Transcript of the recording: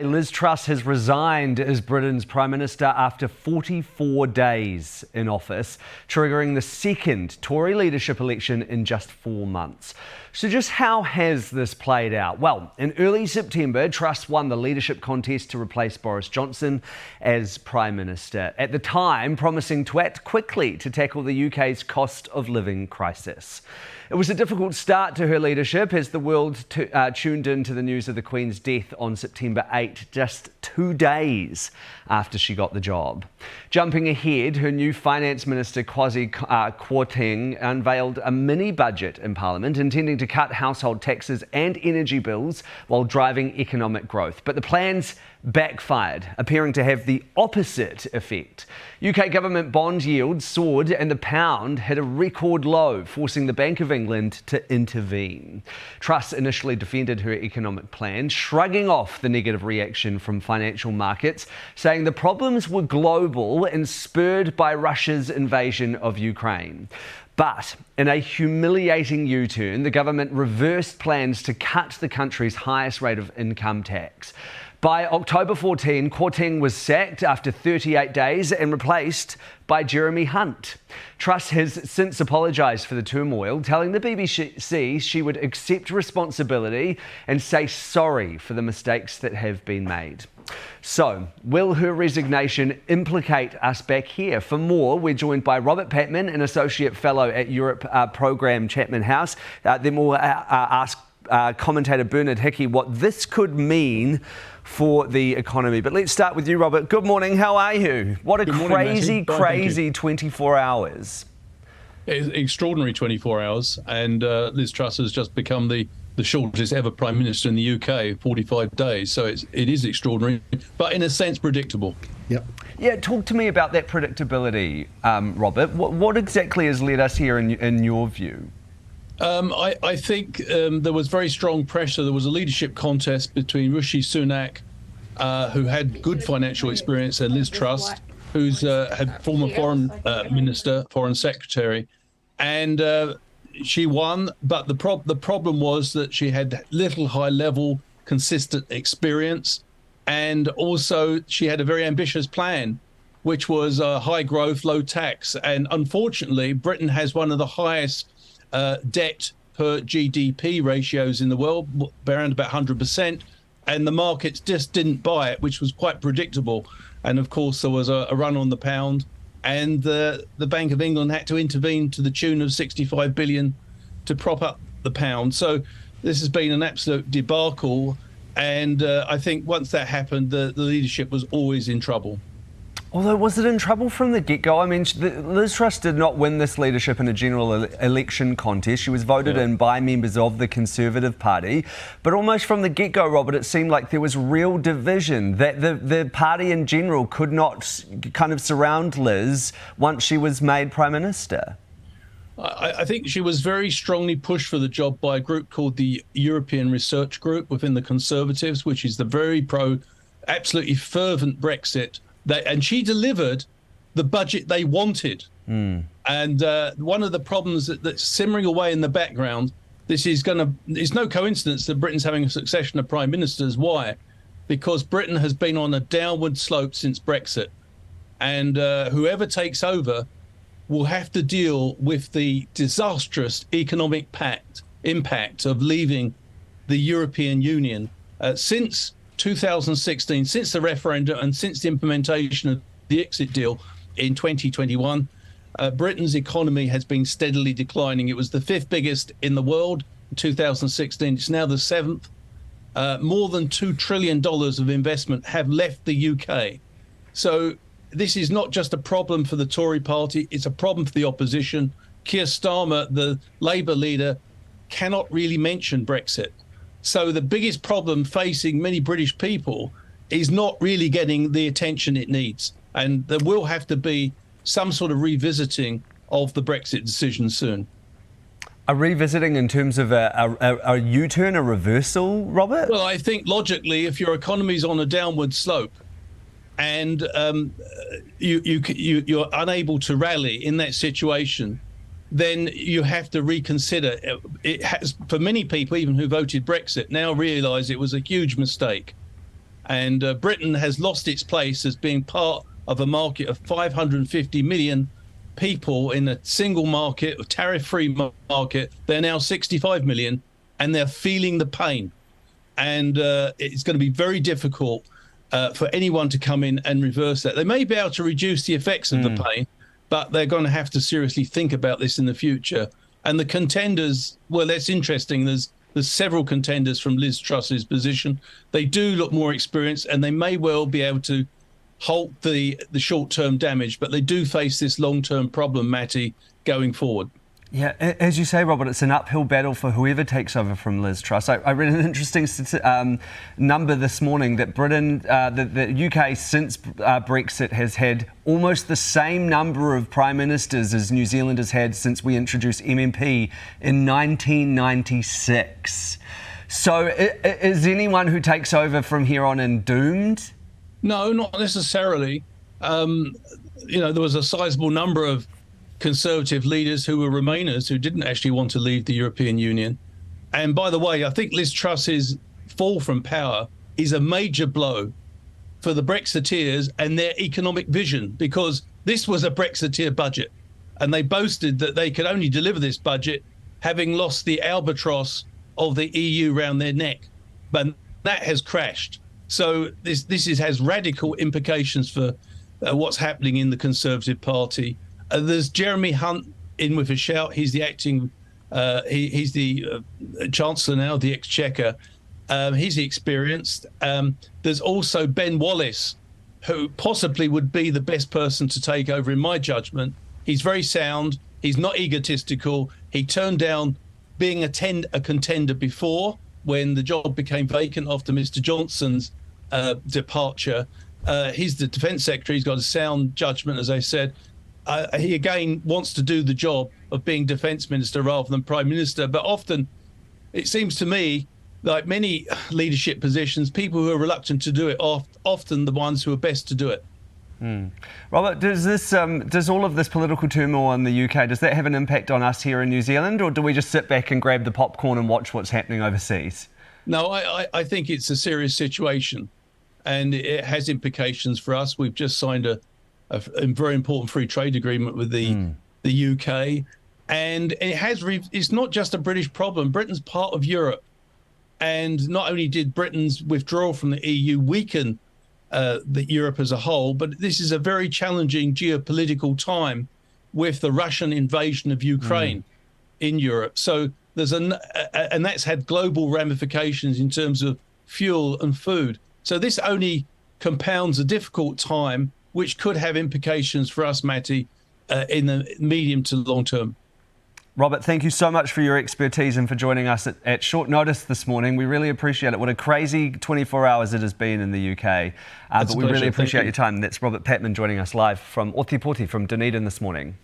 Liz Truss has resigned as Britain's Prime Minister after 44 days in office, triggering the second Tory leadership election in just 4 months. So just how has this played out? Well, in early September, Truss won the leadership contest to replace Boris Johnson as Prime Minister, at the time promising to act quickly to tackle the UK's cost of living crisis. It was a difficult start to her leadership as the world tuned in to the news of the Queen's death on September 8, just 2 days after she got the job. Jumping ahead, her new Finance Minister Kwasi Kwarteng unveiled a mini budget in Parliament intending to cut household taxes and energy bills while driving economic growth. But the plans backfired, appearing to have the opposite effect. UK government bond yields soared and the pound hit a record low, forcing the Bank of England to intervene. Truss initially defended her economic plan, shrugging off the negative reaction from financial markets, saying the problems were global and spurred by Russia's invasion of Ukraine. But in a humiliating U-turn, the government reversed plans to cut the country's highest rate of income tax. By October 14, Kwarteng was sacked after 38 days and replaced by Jeremy Hunt. Truss has since apologised for the turmoil, telling the BBC she would accept responsibility and say sorry for the mistakes that have been made. So, will her resignation implicate us back here? For more, we're joined by Robert Patman, an Associate Fellow at Europe Programme Chapman House. Then we'll ask commentator Bernard Hickey what this could mean for the economy. But let's start with you, Robert. Good morning. How are you? What a crazy 24 hours. Extraordinary 24 hours. And Liz Truss has just become the shortest ever Prime Minister in the UK, 45 days. So it is extraordinary, but in a sense predictable. Yep. Yeah, talk to me about that predictability, Robert. What exactly has led us here in your view? I think there was very strong pressure. There was a leadership contest between Rishi Sunak, who had good financial experience, and Liz Truss, who's had former foreign minister, foreign secretary, and she won. But the problem was that she had little high-level, consistent experience, and also she had a very ambitious plan, which was high growth, low tax. And unfortunately, Britain has one of the highest debt per GDP ratios in the world, around about 100%, and the markets just didn't buy it, which was quite predictable. And of course, there was a run on the pound, and the Bank of England had to intervene to the tune of 65 billion to prop up the pound. So this has been an absolute debacle, and I think once that happened, the leadership was always in trouble. Although, was it in trouble from the get-go? I mean, Liz Truss did not win this leadership in a general election contest. She was voted in by members of the Conservative Party. But almost from the get-go, Robert, it seemed like there was real division, that the party in general could not kind of surround Liz once she was made Prime Minister. I think she was very strongly pushed for the job by a group called the European Research Group within the Conservatives, which is the very absolutely fervent Brexit. And she delivered the budget they wanted. And one of the problems that's simmering away in the background, it's no coincidence that Britain's having a succession of prime ministers. Why? Because Britain has been on a downward slope since Brexit. And whoever takes over will have to deal with the disastrous economic impact of leaving the European Union. Since 2016, since the referendum and since the implementation of the exit deal in 2021, Britain's economy has been steadily declining. It was the 5th biggest in the world in 2016. It's now the 7th. More than $2 trillion of investment have left the UK. So this is not just a problem for the Tory party, it's a problem for the opposition. Keir Starmer, the Labour leader, cannot really mention Brexit. So the biggest problem facing many British people is not really getting the attention it needs. And there will have to be some sort of revisiting of the Brexit decision soon. A revisiting in terms of a U-turn, a reversal, Robert? Well, I think logically, if your economy's on a downward slope and you're unable to rally in that situation, then you have to reconsider. It has, for many people, even who voted Brexit, now realise it was a huge mistake. And Britain has lost its place as being part of a market of 550 million people in a single market, a tariff-free market. They're now 65 million, and they're feeling the pain. And it's going to be very difficult for anyone to come in and reverse that. They may be able to reduce the effects of the pain, but they're going to have to seriously think about this in the future. And the contenders, well, that's interesting. There's several contenders from Liz Truss's position. They do look more experienced, and they may well be able to halt the short-term damage, but they do face this long-term problem, Matty, going forward. Yeah, as you say, Robert, it's an uphill battle for whoever takes over from Liz Truss. I read an interesting number this morning that Britain, the UK, since Brexit, has had almost the same number of prime ministers as New Zealand has had since we introduced MMP in 1996. So is anyone who takes over from here on in doomed? No, not necessarily. There was a sizable number of Conservative leaders who were Remainers who didn't actually want to leave the European Union. And by the way, I think Liz Truss's fall from power is a major blow for the Brexiteers and their economic vision, because this was a Brexiteer budget. And they boasted that they could only deliver this budget having lost the albatross of the EU round their neck. But that has crashed. So this has radical implications for what's happening in the Conservative Party. There's Jeremy Hunt in with a shout. He's the acting, he's the Chancellor now, the Exchequer. He's experienced. There's also Ben Wallace, who possibly would be the best person to take over, in my judgment. He's very sound. He's not egotistical. He turned down being a contender before, when the job became vacant after Mr. Johnson's departure. He's the Defence Secretary. He's got a sound judgment, as I said. He again wants to do the job of being Defence Minister rather than Prime Minister. But often, it seems to me, like many leadership positions, people who are reluctant to do it are often the ones who are best to do it. Robert, does all of this political turmoil in the UK, does that have an impact on us here in New Zealand, or do we just sit back and grab the popcorn and watch what's happening overseas? No, I think it's a serious situation, and it has implications for us. We've just signed a very important free trade agreement with the UK, and it's not just a British problem. Britain's part of Europe, and not only did Britain's withdrawal from the EU weaken Europe as a whole, but this is a very challenging geopolitical time with the Russian invasion of Ukraine in Europe. So and that's had global ramifications in terms of fuel and food. So this only compounds a difficult time, which could have implications for us, Matty, in the medium to long term. Robert, thank you so much for your expertise and for joining us at short notice this morning. We really appreciate it. What a crazy 24 hours it has been in the UK. But we really appreciate your time. That's Robert Patman joining us live from Otipoti, from Dunedin this morning.